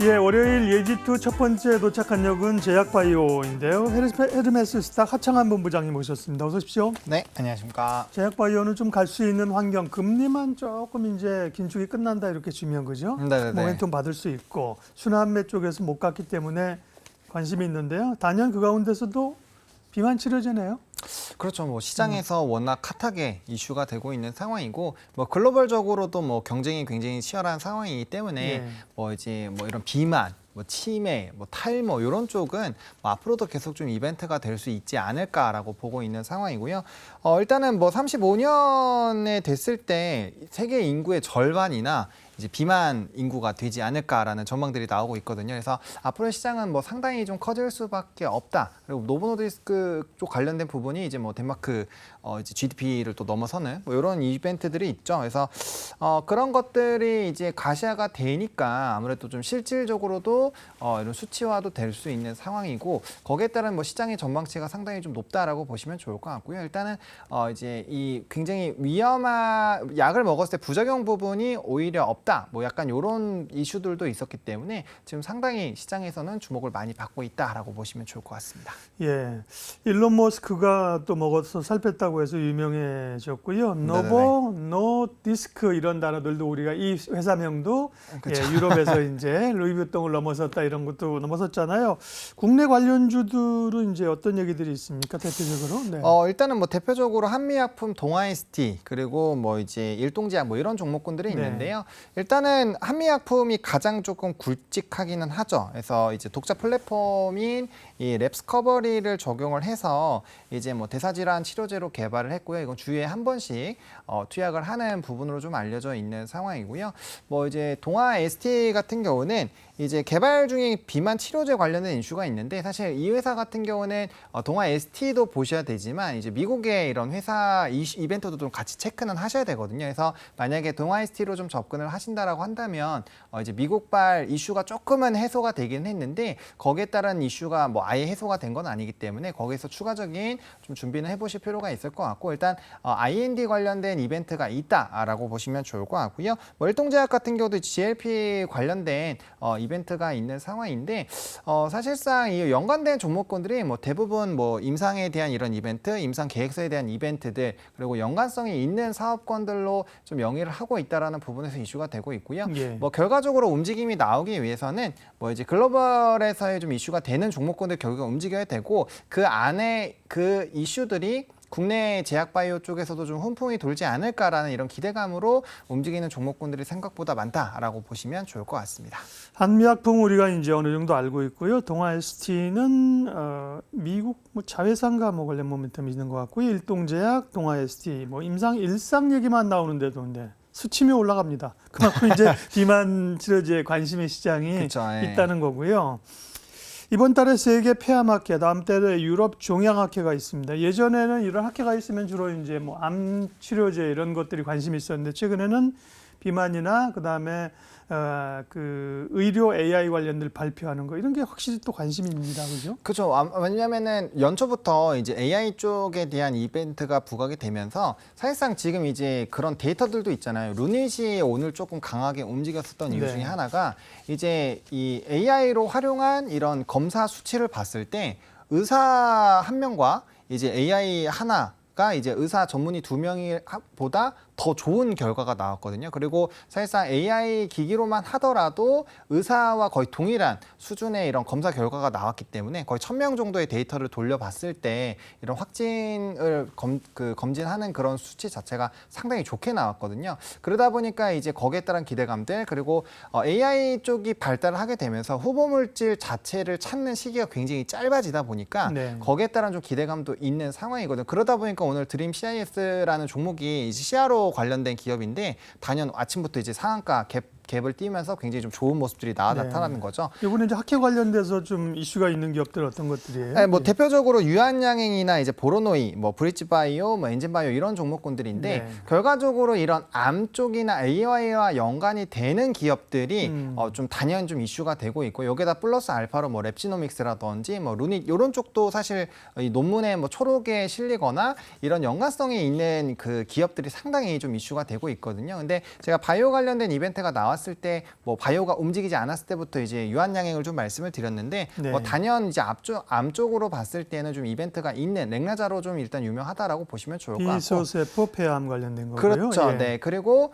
예, 월요일 예지투 첫 번째 도착한 역은 제약바이오인데요. 헤르메스 스탁 하창한 본부장님 모셨습니다. 어서 오십시오. 네, 안녕하십니까. 제약바이오는 좀 갈 수 있는 환경, 금리만 조금 이제 긴축이 끝난다 이렇게 중요한 거죠. 네네네. 모멘텀 받을 수 있고 순환매 쪽에서 못 갔기 때문에 관심이 있는데요. 단연 그 가운데서도 비만 치료제네요. 그렇죠. 뭐 시장에서 워낙 핫하게 이슈가 되고 있는 상황이고, 뭐 글로벌적으로도 뭐 경쟁이 굉장히 치열한 상황이기 때문에 예. 뭐 이제 뭐 이런 비만, 뭐 치매, 뭐 탈모 이런 쪽은 뭐 앞으로도 계속 좀 이벤트가 될 수 있지 않을까라고 보고 있는 상황이고요. 일단은 뭐 35년에 됐을 때 세계 인구의 절반이나 이제 비만 인구가 되지 않을까라는 전망들이 나오고 있거든요. 그래서 앞으로 시장은 뭐 상당히 좀 커질 수밖에 없다. 그리고 노보 노디스크 쪽 관련된 부분이 이제 뭐 덴마크 이제 GDP를 또 넘어서는 뭐 이런 이벤트들이 있죠. 그래서 그런 것들이 이제 가시화가 되니까 아무래도 좀 실질적으로도 이런 수치화도 될 수 있는 상황이고, 거기에 따른 뭐 시장의 전망치가 상당히 좀 높다라고 보시면 좋을 것 같고요. 일단은 이제 이 굉장히 위험한 약을 먹었을 때 부작용 부분이 오히려 없다. 뭐 약간 이런 이슈들도 있었기 때문에 지금 상당히 시장에서는 주목을 많이 받고 있다라고 보시면 좋을 것 같습니다. 예, 일론 머스크가 또 먹어서 살 뺐다고 해서 유명해졌고요. 노보, 노디스크 이런 단어들도 우리가 이 회사명도 그렇죠. 예, 유럽에서 이제 루이비통을 넘어섰다 이런 것도 넘어섰잖아요. 국내 관련주들은 이제 어떤 얘기들이 있습니까? 대표적으로? 네. 일단은 뭐 대표적으로 한미약품, 동아에스티 그리고 뭐 이제 일동제약 뭐 이런 종목군들이 네. 있는데요. 일단은 한미약품이 가장 조금 굵직하기는 하죠. 그래서 이제 독자 플랫폼인 이 랩스커버리를 적용을 해서 이제 뭐 대사질환 치료제로 개발을 했고요. 이건 주에 한 번씩 투약을 하는 부분으로 좀 알려져 있는 상황이고요. 뭐 이제 동아 ST 같은 경우는 이제 개발 중에 비만 치료제 관련된 이슈가 있는데, 사실 이 회사 같은 경우는 동아 ST도 보셔야 되지만 이제 미국의 이런 회사 이벤트도 좀 같이 체크는 하셔야 되거든요. 그래서 만약에 동아 ST로 좀 접근을 하신다라고 한다면 이제 미국발 이슈가 조금은 해소가 되긴 했는데, 거기에 따른 이슈가 뭐 아예 해소가 된 건 아니기 때문에 거기서 추가적인 좀 준비는 해보실 필요가 있을 것 같고, 일단 IND 관련된 이벤트가 있다라고 보시면 좋을 것 같고요. 뭐 일동제약 같은 경우도 GLP 관련된 이벤트가 있는 상황인데, 사실상 이 연관된 종목군들이 뭐 대부분 뭐 임상에 대한 이런 이벤트, 임상 계획서에 대한 이벤트들, 그리고 연관성이 있는 사업권들로 좀 영위를 하고 있다라는 부분에서 이슈가 되고 있고요. 예. 뭐 결과적으로 움직임이 나오기 위해서는 뭐 이제 글로벌에서의 좀 이슈가 되는 종목군들 결국에 움직여야 되고, 그 안에 그 이슈들이 국내 제약바이오 쪽에서도 좀 훈풍이 돌지 않을까라는 이런 기대감으로 움직이는 종목군들이 생각보다 많다라고 보시면 좋을 것 같습니다. 한미약품 우리가 이제 어느 정도 알고 있고요. 동아 ST는 미국 뭐 자회사인가 뭐 관련 모멘텀이 있는 것 같고요. 일동제약, 동아 ST 뭐 일상 얘기만 나오는데도 근데 수치미 올라갑니다. 그만큼 이제 비만 치료제에 관심의 시장이 그쵸, 예. 있다는 거고요. 이번 달에 세계 폐암학회, 다음 달에 유럽 종양학회가 있습니다. 예전에는 이런 학회가 있으면 주로 이제 뭐 암 치료제 이런 것들이 관심이 있었는데, 최근에는 비만이나 그다음에 그 의료 AI 관련들 발표하는 거 이런 게 확실히 또 관심입니다, 그죠? 그렇죠. 왜냐하면은 연초부터 이제 AI 쪽에 대한 이벤트가 부각이 되면서 사실상 지금 이제 그런 데이터들도 있잖아요. 루닛이 오늘 조금 강하게 움직였었던 이유 네. 중에 하나가 이제 이 AI로 활용한 이런 검사 수치를 봤을 때 의사 한 명과 이제 AI 하나가 이제 의사 전문의 두 명이 보다 더 좋은 결과가 나왔거든요. 그리고 사실상 AI 기기로만 하더라도 의사와 거의 동일한 수준의 이런 검사 결과가 나왔기 때문에 거의 1000명 정도의 데이터를 돌려봤을 때 이런 확진을 검진하는 그런 수치 자체가 상당히 좋게 나왔거든요. 그러다 보니까 이제 거기에 따른 기대감들, 그리고 AI 쪽이 발달을 하게 되면서 후보 물질 자체를 찾는 시기가 굉장히 짧아지다 보니까 네. 거기에 따른 좀 기대감도 있는 상황이거든요. 그러다 보니까 오늘 드림 CIS라는 종목이 이제 CRO 관련된 기업인데 단연 아침부터 이제 상한가 갭을 띄면서 굉장히 좀 좋은 모습들이 네. 나타나는 거죠. 이번에 이제 학회 관련돼서 좀 이슈가 있는 기업들 어떤 것들이에요? 네, 뭐 대표적으로 유한양행이나 이제 보로노이, 뭐 브릿지바이오, 뭐 엔진바이오 이런 종목군들인데 네. 결과적으로 이런 암 쪽이나 AI와 연관이 되는 기업들이 좀 단연 좀 이슈가 되고 있고, 여기다 플러스 알파로 뭐 랩지노믹스라든지 뭐 루닛 이런 쪽도 사실 이 논문에 뭐 초록에 실리거나 이런 연관성이 있는 그 기업들이 상당히 좀 이슈가 되고 있거든요. 근데 제가 바이오 관련된 이벤트가 나왔 나왔을 때 뭐 바이오가 움직이지 않았을 때부터 이제 유한양행을 좀 말씀을 드렸는데 네. 뭐 단연 이제 암쪽으로 봤을 때는 좀 이벤트가 있는 랭라자로 좀 일단 유명하다라고 보시면 좋을 것 같고. 비소세포 폐암 관련된 거고요. 그렇죠. 예. 네. 그리고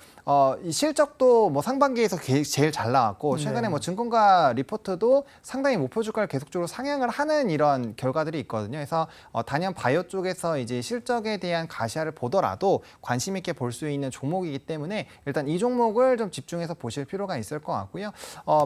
이 실적도 뭐 상반기에서 제일 잘 나왔고 최근에 네. 뭐 증권가 리포트도 상당히 목표 주가를 계속적으로 상향을 하는 이런 결과들이 있거든요. 그래서 단연 바이오 쪽에서 이제 실적에 대한 가시화를 보더라도 관심 있게 볼 수 있는 종목이기 때문에 일단 이 종목을 좀 집중해서 보실 필요가 있을 것 같고요.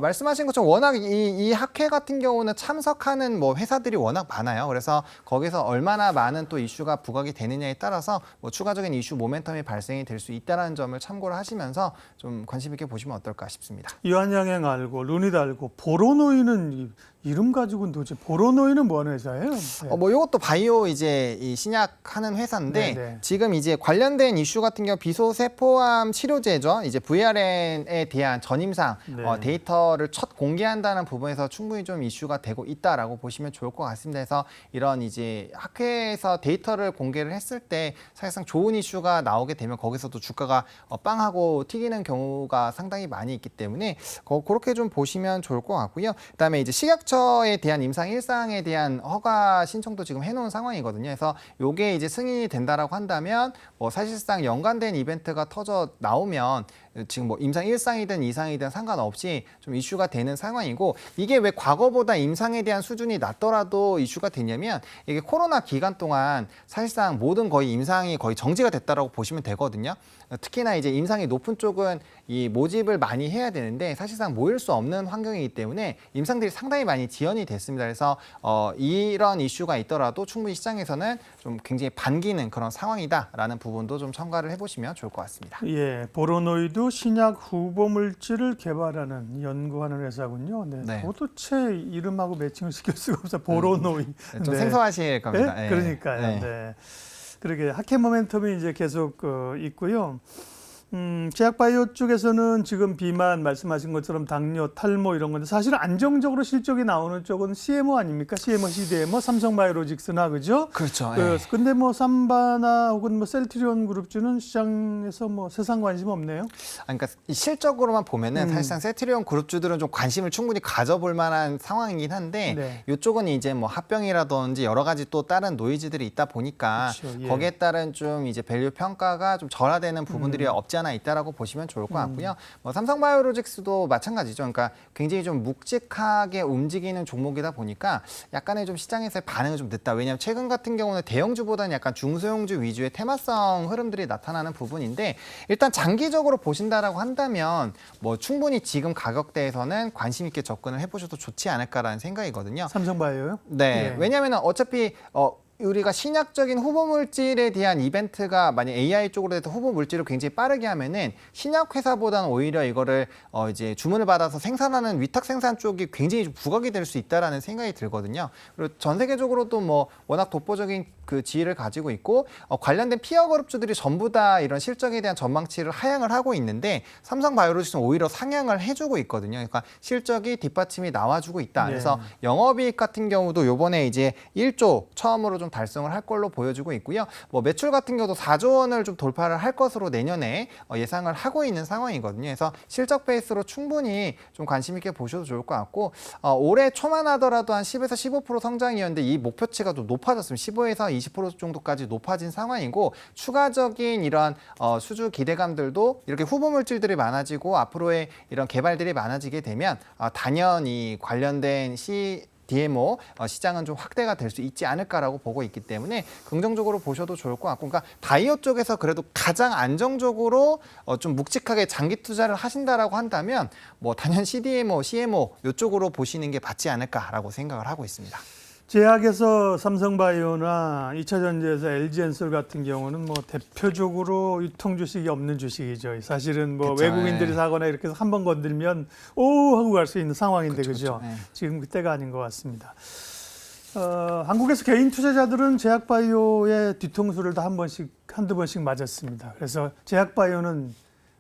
말씀하신 것처럼 워낙 이 학회 같은 경우는 참석하는 뭐 회사들이 워낙 많아요. 그래서 거기서 얼마나 많은 또 이슈가 부각이 되느냐에 따라서 뭐 추가적인 이슈 모멘텀이 발생이 될 수 있다는 점을 참고를 하시면서 좀 관심 있게 보시면 어떨까 싶습니다. 유한양행 알고 루닛 알고 보로노이는 이름 가지고는 도대체 보로노이는 뭐 하는 회사예요? 네. 뭐 이것도 바이오 이제 이 신약하는 회사인데 네네. 지금 이제 관련된 이슈 같은 경우 비소세포암 치료제죠. 이제 VRN에 대한 전임상 네. 데이터를 첫 공개한다는 부분에서 충분히 좀 이슈가 되고 있다라고 보시면 좋을 것 같습니다. 그래서 이런 이제 학회에서 데이터를 공개를 했을 때 사실상 좋은 이슈가 나오게 되면 거기서도 주가가 빵하고 튀기는 경우가 상당히 많이 있기 때문에 그렇게 좀 보시면 좋을 것 같고요. 그다음에 이제 식약처에 대한 임상 1상에 대한 허가 신청도 지금 해놓은 상황이거든요. 그래서 요게 이제 승인이 된다라고 한다면 뭐 사실상 연관된 이벤트가 터져 나오면 지금 뭐 임상 1상이든 2상이든 상관없이 좀 이슈가 되는 상황이고 이게 왜 과거보다 임상에 대한 수준이 낮더라도 이슈가 되냐면 이게 코로나 기간 동안 사실상 모든 거의 임상이 거의 정지가 됐다라고 보시면 되거든요. 특히나 이제 임상이 높은 쪽은 이 모집을 많이 해야 되는데 사실상 모일 수 없는 환경이기 때문에 임상들이 상당히 많이 지연이 됐습니다. 그래서 이런 이슈가 있더라도 충분히 시장에서는 좀 굉장히 반기는 그런 상황이다라는 부분도 좀 첨가를 해보시면 좋을 것 같습니다. 예, 보로노이도 신약 후보 물질을 개발하는 연구하는 회사군요. 네. 네. 도대체 이름하고 매칭을 시킬 수가 없어. 보로노이. 좀 네. 생소하실 겁니다. 네? 예. 그러니까요. 네. 네. 그러게 학회 모멘텀이 이제 계속 있고요. 제약바이오 쪽에서는 지금 비만 말씀하신 것처럼 당뇨, 탈모 이런 건데 사실은 안정적으로 실적이 나오는 쪽은 CMO 아닙니까? CMO, CDMO, 삼성바이오로직스나 그죠? 그렇죠. 예. 근데 뭐 삼바나 혹은 뭐 셀트리온 그룹주는 시장에서 뭐 세상 관심 없네요. 그러니까 이 실적으로만 보면은 사실상 셀트리온 그룹주들은 좀 관심을 충분히 가져볼 만한 상황이긴 한데 네. 이쪽은 이제 뭐 합병이라든지 여러 가지 또 다른 노이즈들이 있다 보니까 그렇죠. 예. 거기에 따른 좀 이제 밸류 평가가 좀 절하되는 부분들이 없지 않아 있다라고 보시면 좋을 것 같고요. 뭐 삼성바이오로직스도 마찬가지죠. 그러니까 굉장히 좀 묵직하게 움직이는 종목이다 보니까 약간의 좀 시장에서의 반응은 좀 늦다. 왜냐하면 최근 같은 경우는 대형주보다는 약간 중소형주 위주의 테마성 흐름들이 나타나는 부분인데 일단 장기적으로 보신다라고 한다면 뭐 충분히 지금 가격대에서는 관심 있게 접근을 해보셔도 좋지 않을까라는 생각이거든요. 삼성바이오요? 네, 예. 왜냐하면 어차피 우리가 신약적인 후보 물질에 대한 이벤트가 만약 AI 쪽으로 해서 후보 물질을 굉장히 빠르게 하면은 신약 회사보다는 오히려 이거를 이제 주문을 받아서 생산하는 위탁 생산 쪽이 굉장히 좀 부각이 될 수 있다라는 생각이 들거든요. 그리고 전 세계적으로도 뭐 워낙 독보적인 그 지위를 가지고 있고 관련된 피어 그룹주들이 전부 다 이런 실적에 대한 전망치를 하향을 하고 있는데 삼성바이오로직스는 오히려 상향을 해주고 있거든요. 그러니까 실적이 뒷받침이 나와주고 있다. 네. 그래서 영업이익 같은 경우도 요번에 이제 1조 처음으로 좀 달성을 할 걸로 보여지고 있고요. 뭐 매출 같은 경우도 4조 원을 좀 돌파를 할 것으로 내년에 예상을 하고 있는 상황이거든요. 그래서 실적 베이스로 충분히 좀 관심 있게 보셔도 좋을 것 같고 올해 초만 하더라도 한 10에서 15% 성장이었는데 이 목표치가 좀 높아졌습니다. 15에서 20% 정도까지 높아진 상황이고 추가적인 이런 수주 기대감들도 이렇게 후보 물질들이 많아지고 앞으로의 이런 개발들이 많아지게 되면 단연히 관련된 DMO 시장은 좀 확대가 될 수 있지 않을까라고 보고 있기 때문에 긍정적으로 보셔도 좋을 것 같고, 그러니까 바이오 쪽에서 그래도 가장 안정적으로 좀 묵직하게 장기 투자를 하신다라고 한다면 뭐 단연 CDMO, CMO 이쪽으로 보시는 게 맞지 않을까라고 생각을 하고 있습니다. 제약에서 삼성바이오나 2차전지에서 LG엔솔 같은 경우는 뭐 대표적으로 유통 주식이 없는 주식이죠. 사실은 뭐 그쵸, 외국인들이 예. 사거나 이렇게 해서 한 번 건들면 오 하고 갈 수 있는 상황인데 그쵸, 그죠? 예. 지금 그때가 아닌 것 같습니다. 한국에서 개인 투자자들은 제약바이오의 뒤통수를 다 한두 번씩 맞았습니다. 그래서 제약바이오는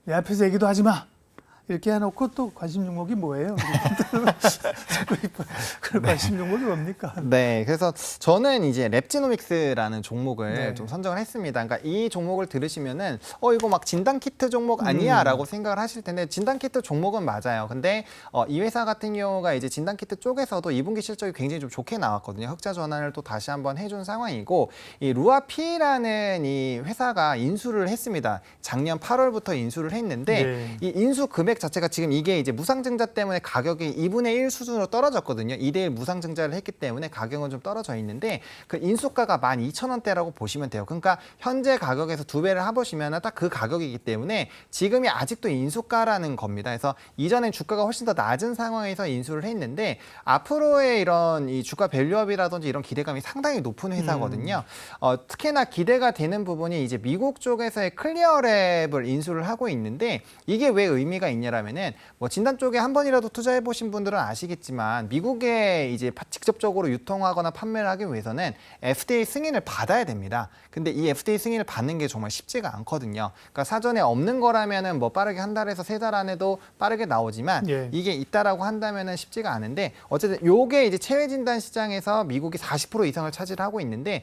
내 앞에서 얘기도 하지 마. 이렇게 해놓고 또 관심 종목이 뭐예요? 그 관심 종목이 뭡니까? 네, 그래서 저는 이제 랩지노믹스라는 종목을 네. 좀 선정을 했습니다. 그러니까 이 종목을 들으시면은 이거 막 진단 키트 종목 아니야라고 생각을 하실 텐데 진단 키트 종목은 맞아요. 근데 이 회사 같은 경우가 이제 진단 키트 쪽에서도 2분기 실적이 굉장히 좀 좋게 나왔거든요. 흑자 전환을 또 다시 한번 해준 상황이고 이 루아피라는 이 회사가 인수를 했습니다. 작년 8월부터 인수를 했는데 네. 이 인수 금액 자체가 지금 이게 이제 무상증자 때문에 가격이 2분의 1 수준으로 떨어졌거든요. 2대1 무상증자를 했기 때문에 가격은 좀 떨어져 있는데 그 인수가가 12,000원대라고 보시면 돼요. 그러니까 현재 가격에서 2배를 해보시면 딱 그 가격이기 때문에 지금이 아직도 인수가라는 겁니다. 그래서 이전엔 주가가 훨씬 더 낮은 상황에서 인수를 했는데 앞으로의 이런 이 주가 밸류업이라든지 이런 기대감이 상당히 높은 회사거든요. 특히나 기대가 되는 부분이 이제 미국 쪽에서의 클리어랩을 인수를 하고 있는데 이게 왜 의미가 있냐라면은 뭐 진단 쪽에 한 번이라도 투자해 보신 분들은 아시겠지만 미국에 이제 직접적으로 유통하거나 판매를 하기 위해서는 FDA 승인을 받아야 됩니다. 근데 이 FDA 승인을 받는 게 정말 쉽지가 않거든요. 그러니까 사전에 없는 거라면은 뭐 빠르게 한 달에서 3달 안에도 빠르게 나오지만 예. 이게 있다라고 한다면은 쉽지가 않은데 어쨌든 요게 이제 체외 진단 시장에서 미국이 40% 이상을 차지하고 있는데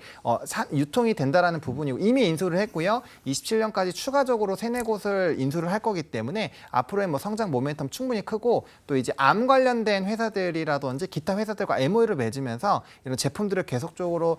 유통이 된다라는 부분이고 이미 인수를 했고요. 27년까지 추가적으로 3-4곳을 인수를 할 거기 때문에 앞으로의 뭐 성장 모멘텀 충분히 크고 또 이제 암 관련된 회사들이라든지 기타 회사들과 MOU를 맺으면서 이런 제품들을 계속적으로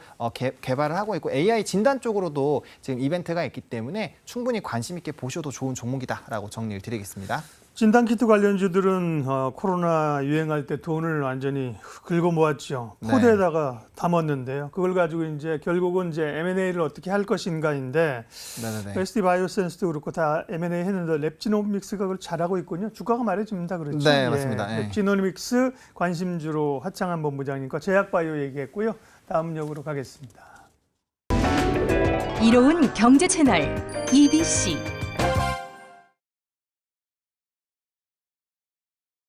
개발을 하고 있고 AI 진단 쪽으로도 지금 이벤트가 있기 때문에 충분히 관심 있게 보셔도 좋은 종목이다라고 정리를 드리겠습니다. 진단키트 관련주들은 코로나 유행할 때 돈을 완전히 긁어 모았죠. 네. 포대에다가 담았는데요. 그걸 가지고 이제 결국은 이제 M&A를 어떻게 할 것인가인데 네네네. ST 바이오센스도 그렇고 다 M&A 했는데 랩지노믹스가 그걸 잘하고 있군요. 주가가 말해줍니다. 그렇죠? 네, 맞습니다. 예. 랩지노믹스 관심주로 하창한 본부장님과 제약바이오 얘기했고요. 다음 역으로 가겠습니다. 이로운 경제 채널 EBC